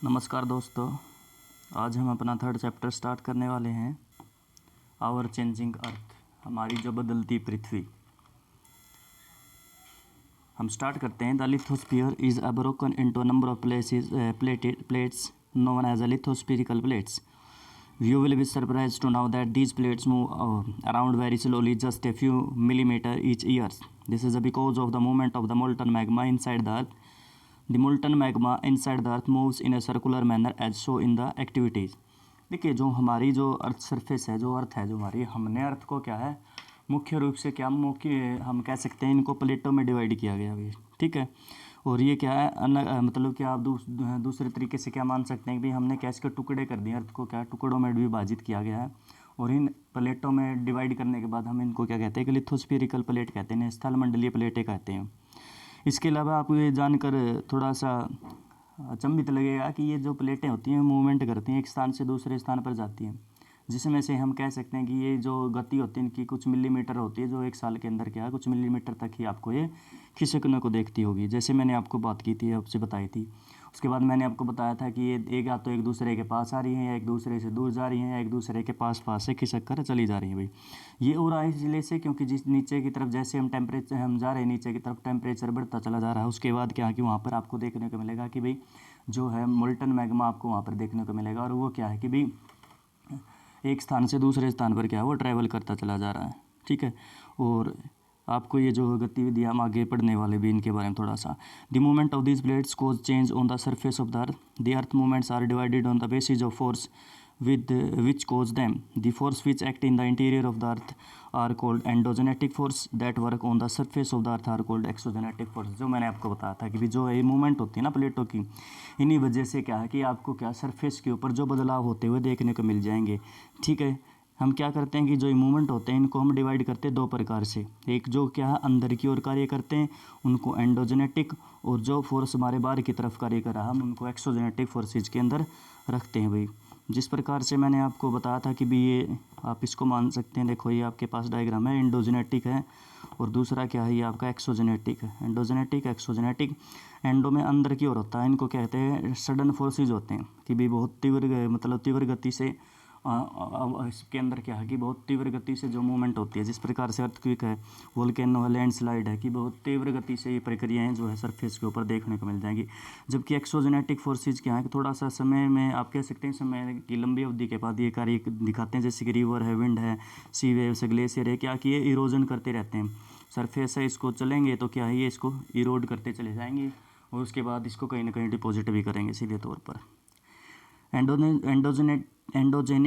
नमस्कार दोस्तों, आज हम अपना थर्ड चैप्टर स्टार्ट करने वाले हैं। आवर चेंजिंग अर्थ, हमारी जो बदलती पृथ्वी। हम स्टार्ट करते हैं। The lithosphere is a broken into number of plates known as a lithospherical plates. You will be surprised to know that these plates move around very slowly, just a few millimeters each year. This is because of the movement of the molten magma inside the earth. The molten magma inside the earth moves in a circular manner as shown in the activities. देखिए, जो हमारी जो earth surface है, जो अर्थ है, जो हमारी, हमने अर्थ को क्या है, मुख्य रूप से क्या हम कह सकते हैं, इनको प्लेटों में डिवाइड किया गया अभी, ठीक है। और ये क्या है, मतलब कि आप दूसरे तरीके से क्या मान सकते हैं कि भाई हमने कैसे के टुकड़े कर दिए, अर्थ को क्या टुकड़ों में विभाजित किया गया है। और इन प्लेटों में डिवाइड करने के बाद हम इनको क्या कहते हैं कि लिथोस्फेरिकल प्लेट कहते हैं, स्थल मंडलीय प्लेटें कहते हैं। इसके अलावा आपको ये जानकर थोड़ा सा अचंभित लगेगा कि ये जो प्लेटें होती हैं मूवमेंट करती हैं, एक स्थान से दूसरे स्थान पर जाती हैं, जिसमें से हम कह सकते हैं कि ये जो गति होती है इनकी कुछ मिलीमीटर होती है, जो एक साल के अंदर क्या है कुछ मिलीमीटर तक ही आपको ये खिसकने को देखती होगी, जैसे मैंने आपको बात की थी, आपसे बताई थी। उसके बाद मैंने आपको बताया था कि ये एक या तो एक दूसरे के पास आ रही हैं, या एक दूसरे से दूर जा रही हैं, या एक दूसरे के पास से खिसक कर चली जा रही हैं। भाई ये हो रहा है इसलिए से क्योंकि जिस नीचे की तरफ जैसे हम जा रहे हैं, नीचे की तरफ टेम्परेचर बढ़ता चला जा रहा है। उसके बाद क्या है कि वहाँ पर आपको देखने को मिलेगा कि भाई जो है मोल्टन मैग्मा आपको वहाँ पर देखने को मिलेगा, और वो क्या है कि भाई एक स्थान से दूसरे स्थान पर क्या है वो ट्रैवल करता चला जा रहा है, ठीक है। और आपको ये जो गतिविधि हम आगे पढ़ने वाले भी इनके बारे में थोड़ा सा। The movement of this plates cause change on the surface of the earth. The earth movements are divided on the basis of force with which cause them. The force which act in the interior of the earth are called endogenetic force. That work on the surface of the earth are called exogenetic force. जो मैंने आपको बताया था कि भी जो ये movement होती है ना प्लेटों की, इन्हीं वजह से क्या है कि आपको क्या सरफेस के ऊपर जो बदलाव होते हुए देखने को मिल जाएंगे, ठीक है। हम क्या करते हैं कि जो मूवमेंट होते हैं इनको हम डिवाइड करते हैं दो प्रकार से। एक जो क्या है अंदर की ओर कार्य करते हैं उनको एंडोजेनेटिक, और जो फोर्स हमारे बाहर की तरफ कार्य कर रहा है हम उनको एक्सोजेनेटिक फोर्सेज के अंदर रखते हैं। भाई जिस प्रकार से मैंने आपको बताया था कि भी ये आप इसको मान सकते हैं, देखो ये आपके पास डायग्राम है, एंडोजेनेटिक है और दूसरा क्या है ये आपका एक्सोजेनेटिक है। एंडोजेनेटिक एक्सोजेनेटिक, एंडो में अंदर की ओर होता है, इनको कहते हैं सडन फोर्सेज होते हैं कि भी बहुत तीव्र गति से इसके अंदर क्या है कि बहुत तीव्र गति से जो मूवमेंट होती है, जिस प्रकार से अर्थक्वेक है, वोल्केनो है, लैंडस्लाइड है, कि बहुत तीव्र गति से ये प्रक्रियाएं जो है सरफेस के ऊपर देखने को मिल जाएंगी। जबकि एक्सोजेनेटिक फोर्सेज क्या है कि थोड़ा सा समय में आप कह सकते हैं समय की लंबी अवधि के बाद ये कार्य दिखाते हैं, जैसे कि रिवर है, विंड है, सी वेव्स है, ग्लेशियर है, क्या कि ये इरोजन करते रहते हैं। सरफेस है, इसको चलेंगे तो क्या है ये इसको इरोड करते चले जाएंगे और उसके बाद इसको कहीं ना कहीं डिपॉजिट भी करेंगे सीधे तौर पर। Endogenic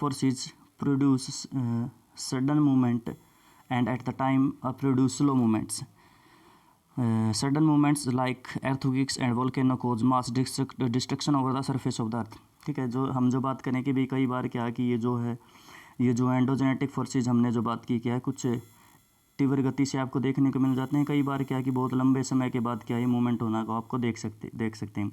forces produce sudden movement and at the time produce slow movements. Sudden movements like earthquakes and volcano cause mass destruction over the surface of the earth. ठीक है, जो बात करें कि भी कई बार क्या कि ये जो एंडोजेनेटिक फोर्सेज हमने जो बात की क्या है कुछ तीव्र गति से आपको देखने को मिल जाते हैं। कई बार क्या कि बहुत लंबे समय के बाद क्या ये मूवमेंट होना को आपको देख सकते हैं।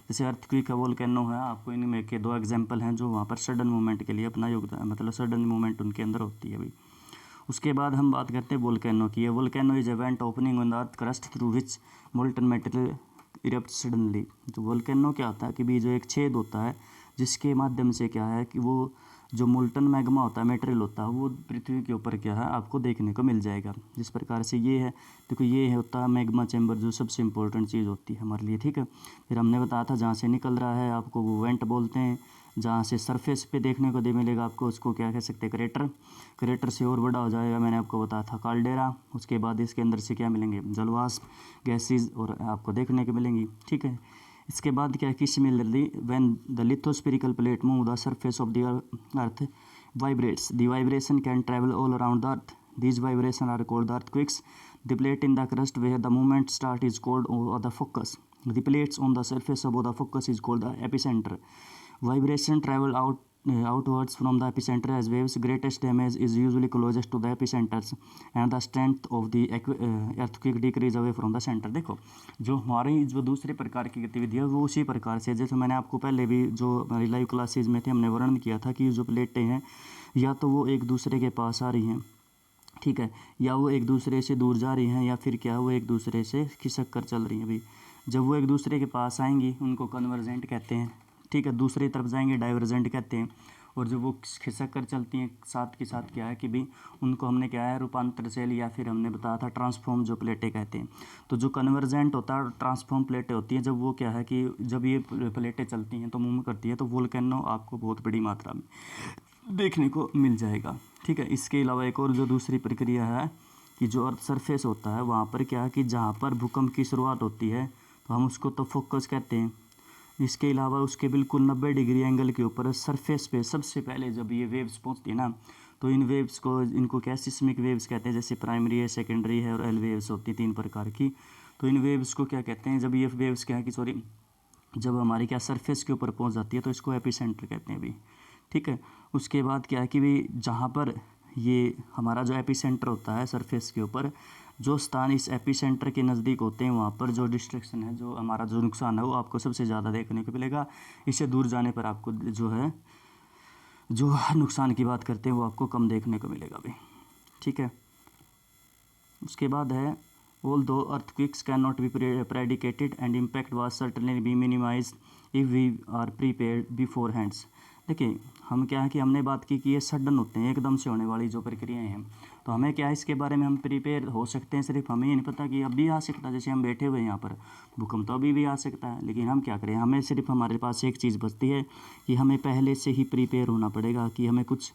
जैसे अर्थक्वेक है, वोल्केनो है, आपको इनमें के दो एग्जांपल हैं जो वहाँ पर सडन मूवमेंट के लिए अपना योगदान, मतलब सडन मूवमेंट उनके अंदर होती है। भाई उसके बाद हम बात करते हैं वोल्केनो की। Volcano is event opening on the earth crust through which molten material erupt suddenly. तो वोल्केनो क्या होता है कि भी जो एक छेद होता है जिसके माध्यम से क्या है कि वो जो मोल्टन मैग्मा होता है, मटेरियल होता है, वो पृथ्वी के ऊपर क्या है आपको देखने को मिल जाएगा। जिस प्रकार से ये है, देखो ये होता है मैग्मा चैम्बर, जो सबसे इम्पोर्टेंट चीज़ होती है हमारे लिए, ठीक है। फिर हमने बताया था जहाँ से निकल रहा है आपको वो वेंट बोलते हैं, जहाँ से सरफेस पे देखने को मिलेगा आपको उसको क्या कह सकते हैं क्रेटर से और बड़ा हो जाएगा, मैंने आपको बताया था काल्डेरा। उसके बाद इसके अंदर से क्या मिलेंगे जलवाष्प, गैसेज और आपको देखने को मिलेंगी, ठीक है। इसके बाद क्या कि similarly when the lithospherical plate move the surface of the earth vibrates, the vibration can travel all around the earth, these vibrations are called the earthquakes. The plate in the crust where the movement start is called the focus. The plates on the surface above the focus is called the epicenter. Vibration travel outwards from the epicenter as waves. Greatest damage is usually closest to the epicenters and the strength of the earthquake decrease away from the center. देखो जो हमारी जो दूसरे प्रकार की गतिविधि है वो उसी प्रकार से, जैसे मैंने आपको पहले भी जो हमारी लाइव क्लासेज में थे हमने वर्णन किया था कि जो प्लेटें हैं या तो वो एक दूसरे के पास आ रही हैं, ठीक है, या वो एक दूसरे से दूर जा रही हैं या फिर क्या वो एक दूसरे से खिसक कर चल रही हैं भाई। जब वो एक दूसरे के पास आएंगी उनको कन्वर्जेंट कहते हैं, ठीक है, दूसरी तरफ जाएंगे डाइवर्जेंट कहते हैं। और जब वो खिसक कर चलती हैं साथ के साथ क्या है कि भी उनको हमने क्या है रूपांतरशील या फिर हमने बताया था ट्रांसफॉर्म जो प्लेटें कहते हैं। तो जो कन्वर्जेंट होता है ट्रांसफॉर्म प्लेटें होती हैं, जब वो क्या है कि जब ये प्लेटें चलती हैं तो मूव करती है तो वोल्केनो आपको बहुत बड़ी मात्रा में देखने को मिल जाएगा, ठीक है। इसके अलावा एक और जो दूसरी प्रक्रिया है कि जो अर्थ सरफेस होता है वहाँ पर क्या है कि जहाँ पर भूकंप की शुरुआत होती है तो हम उसको तो फोकस कहते हैं। इसके अलावा उसके बिल्कुल 90 डिग्री एंगल के ऊपर सरफेस पे सबसे पहले जब ये वेव्स पहुँचती है ना, तो इन वेव्स को इनको क्या सिस्मिक वेव्स कहते हैं। जैसे प्राइमरी है, सेकेंडरी है और एल वेव्स होती है 3 प्रकार की। तो इन वेव्स को क्या कहते हैं, जब ये वेव्स क्या है कि सॉरी जब हमारी क्या सरफेस के ऊपर पहुंच जाती है तो इसको एपिसेंटर कहते हैं भी, ठीक है। उसके बाद क्या है कि भी जहाँ पर ये हमारा जो एपिसेंटर होता है सरफेस के ऊपर, जो स्थान इस एपिसेंटर के नज़दीक होते हैं वहाँ पर जो डिस्ट्रैक्शन है, जो हमारा जो नुकसान है वो आपको सबसे ज़्यादा देखने को मिलेगा। इससे दूर जाने पर आपको जो है जो नुकसान की बात करते हैं वो आपको कम देखने को मिलेगा भी, ठीक है। उसके बाद है although earthquakes cannot be predicated and impact was certainly be minimized if we are prepared beforehand। देखिए हम क्या है कि हमने बात की कि ये सडन होते हैं, एकदम से होने वाली जो प्रक्रियाएं हैं, तो हमें क्या है इसके बारे में हम प्रिपेयर हो सकते हैं। सिर्फ हमें ये नहीं पता कि अभी आ सकता है, जैसे हम बैठे हुए हैं यहाँ पर भूकंप तो अभी भी आ सकता है, लेकिन हम क्या करें, हमें सिर्फ हमारे पास एक चीज़ बचती है कि हमें पहले से ही प्रिपेयर होना पड़ेगा, कि हमें कुछ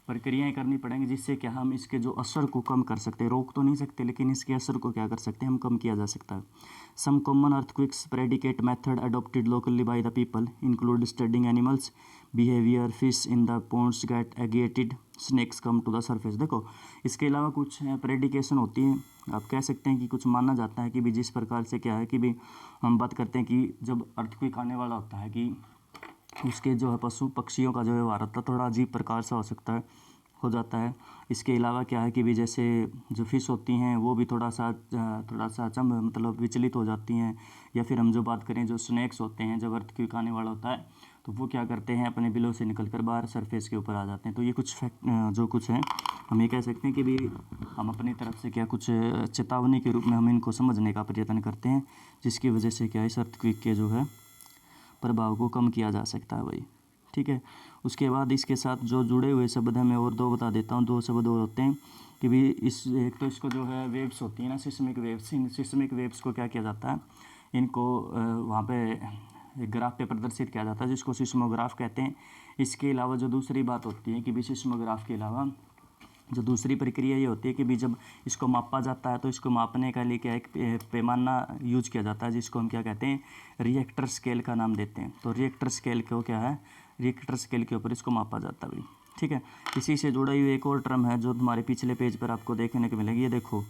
प्रक्रियाएं करनी पड़ेंगी जिससे क्या हम इसके जो असर को कम कर सकते हैं। रोक तो नहीं सकते लेकिन इसके असर को क्या कर सकते हैं, हम कम किया जा सकता है। Some common earthquakes predicate method adopted locally by the people include studying animals behaviour, fish in the ponds get agitated, snakes come to the surface. देखो इसके अलावा कुछ प्रेडिकेशन होती है, आप कह सकते हैं कि कुछ माना जाता है कि भी जिस प्रकार से क्या है कि भी हम बात करते हैं कि जब अर्थक्वेक आने वाला होता है कि उसके जो है पशु पक्षियों का जो व्यवहार होता है थोड़ा अजीब प्रकार से हो जाता है। इसके अलावा क्या है कि भी जैसे जो फिश होती हैं वो भी थोड़ा सा मतलब विचलित हो जाती हैं। या फिर हम जो बात करें जो स्नैक्स होते हैं, जब अर्थक्वेक आने वाला होता है तो वो क्या करते हैं, अपने बिलों से निकल कर बाहर सरफेस के ऊपर आ जाते हैं। तो ये कुछ फैक्ट जो कुछ है हम ये कह सकते हैं कि भी हम अपनी तरफ से क्या कुछ चेतावनी के रूप में हम इनको समझने का प्रयत्न करते हैं, जिसकी वजह से क्या इस अर्थक्वेक के जो है प्रभाव को कम किया जा सकता है भाई, ठीक है। उसके बाद इसके साथ जो जुड़े हुए शब्द हैं मैं और दो बता देता हूँ। 2 शब्द और होते हैं कि भी इस एक तो इसको जो है वेव्स होती है ना सिस्मिक वेव्स, इन सिस्मिक वेव्स को क्या किया जाता है, इनको वहाँ पे ग्राफ पे प्रदर्शित किया जाता है जिसको सिस्मोग्राफ कहते हैं। इसके अलावा जो दूसरी बात होती है कि भी सिस्मोग्राफ के अलावा जो दूसरी प्रक्रिया ये होती है कि भी जब इसको मापा जाता है तो इसको मापने के लिए क्या एक पैमाना यूज किया जाता है जिसको हम क्या कहते हैं, रिएक्टर स्केल का नाम देते हैं। तो रिएक्टर स्केल को क्या है, रिएक्टर स्केल के ऊपर इसको मापा जाता है भाई, ठीक है। इसी से जुड़ा हुआ एक और टर्म है जो तुम्हारे पिछले पेज पर आपको देखने को मिलेगी। ये देखो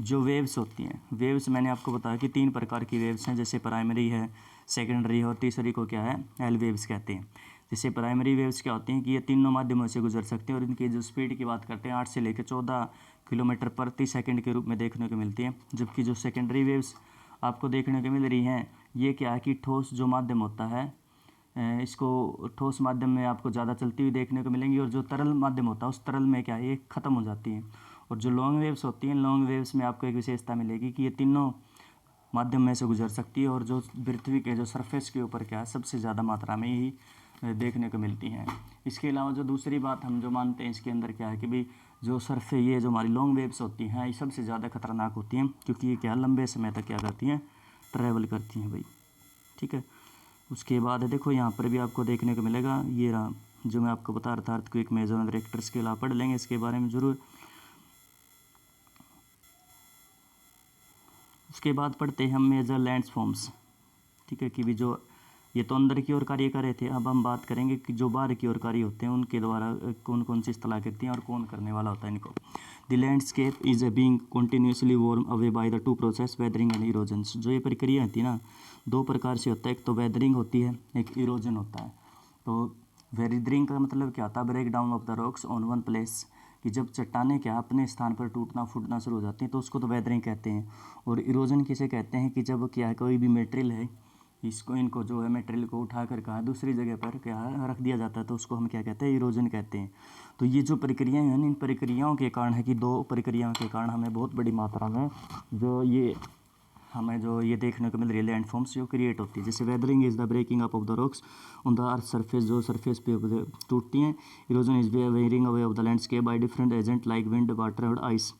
जो वेव्स होती हैं, वेव्स मैंने आपको बताया कि 3 प्रकार की वेव्स हैं, जैसे प्राइमरी है, सेकेंडरी है और तीसरी को क्या है एल वेव्स कहते हैं। जैसे प्राइमरी वेव्स क्या होती हैं कि ये तीनों माध्यमों से गुजर सकते हैं और इनकी जो स्पीड की बात करते हैं 8 से लेकर 14 किलोमीटर प्रति सेकंड के रूप में देखने को मिलती है। जबकि जो सेकेंडरी वेव्स आपको देखने को मिल रही हैं ये क्या है कि ठोस जो माध्यम होता है इसको ठोस माध्यम में आपको ज़्यादा चलती हुई देखने को मिलेंगी, और जो तरल माध्यम होता है उस तरल में क्या है ये ख़त्म हो जाती हैं। और जो लॉन्ग वेव्स होती हैं, लॉन्ग वेव्स में आपको एक विशेषता मिलेगी कि ये तीनों माध्यम में से गुजर सकती है और जो पृथ्वी के जो सरफेस के ऊपर क्या है सबसे ज़्यादा मात्रा में ही देखने को मिलती हैं। इसके अलावा जो दूसरी बात हम जो मानते हैं इसके अंदर क्या है कि भाई जो सरफे ये जो हमारी लॉन्ग वेव्स होती हैं ये सबसे ज़्यादा खतरनाक होती हैं क्योंकि ये क्या लंबे समय तक क्या करती हैं, ट्रैवल करती हैं भाई, ठीक है। उसके बाद देखो यहाँ पर भी आपको देखने को मिलेगा, ये रहा जो मैं आपको बता रहा था earthquake measure and Richter scale, आप पढ़ लेंगे इसके बारे में ज़रूर। उसके बाद पढ़ते हैं हम मेजर लैंडफॉर्म्स, ठीक है, कि भी जो ये तो अंदर की ओर कार्य कर रहे थे, अब हम बात करेंगे कि जो बाहर की ओर कार्य होते हैं उनके द्वारा कौन कौन सी स्थलाकृतियाँ और कौन करने वाला होता है इनको। The landscape is a being continuously warm away by the 2 process weathering and erosions. जो ये प्रक्रिया होती है ना 2 प्रकार से होता है, एक तो वेदरिंग होती है, एक इरोजन होता है। तो वेदरिंग का मतलब क्या होता है, break down of the rocks on one place, कि जब चट्टानें क्या अपने स्थान पर टूटना फूटना शुरू हो जाती हैं तो उसको तो वेदरिंग कहते हैं। और इरोजन किसे कहते हैं कि जब क्या कोई भी मटेरियल है इसको इनको जो है मटेरियल को उठा कर कहा दूसरी जगह पर क्या रख दिया जाता है, तो उसको हम क्या कहते हैं, इरोजन कहते हैं। तो ये जो प्रक्रियाएं हैं इन प्रक्रियाओं के कारण है कि दो प्रक्रियाओं के कारण हमें बहुत बड़ी मात्रा में जो ये हमें जो ये देखने को मिल रही है लैंड फॉर्म्स जो क्रिएट होती है। जैसे weathering is the breaking up of the rocks on the earth surface, जो सरफेस पे टूटती हैं। Erosion is wearing away of the landscape by different agent like wind, water और ice.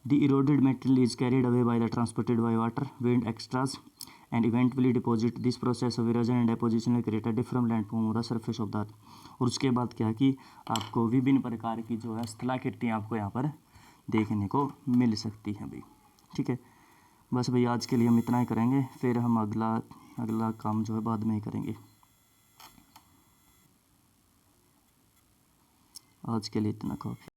The eroded material is carried away by the transported by water, wind extras and eventually deposit. This process of erosion and deposition will create a different landform of the surface of the earth. और उसके बाद क्या कि आपको विभिन्न प्रकार की जो है स्थलाकृतियाँ आपको यहाँ पर देखने को मिल सकती हैं भाई। ठीक है, बस भाई आज के लिए हम इतना ही करेंगे, फिर हम अगला काम जो है बाद में ही करेंगे। आज के लिए इतना काफ़ी।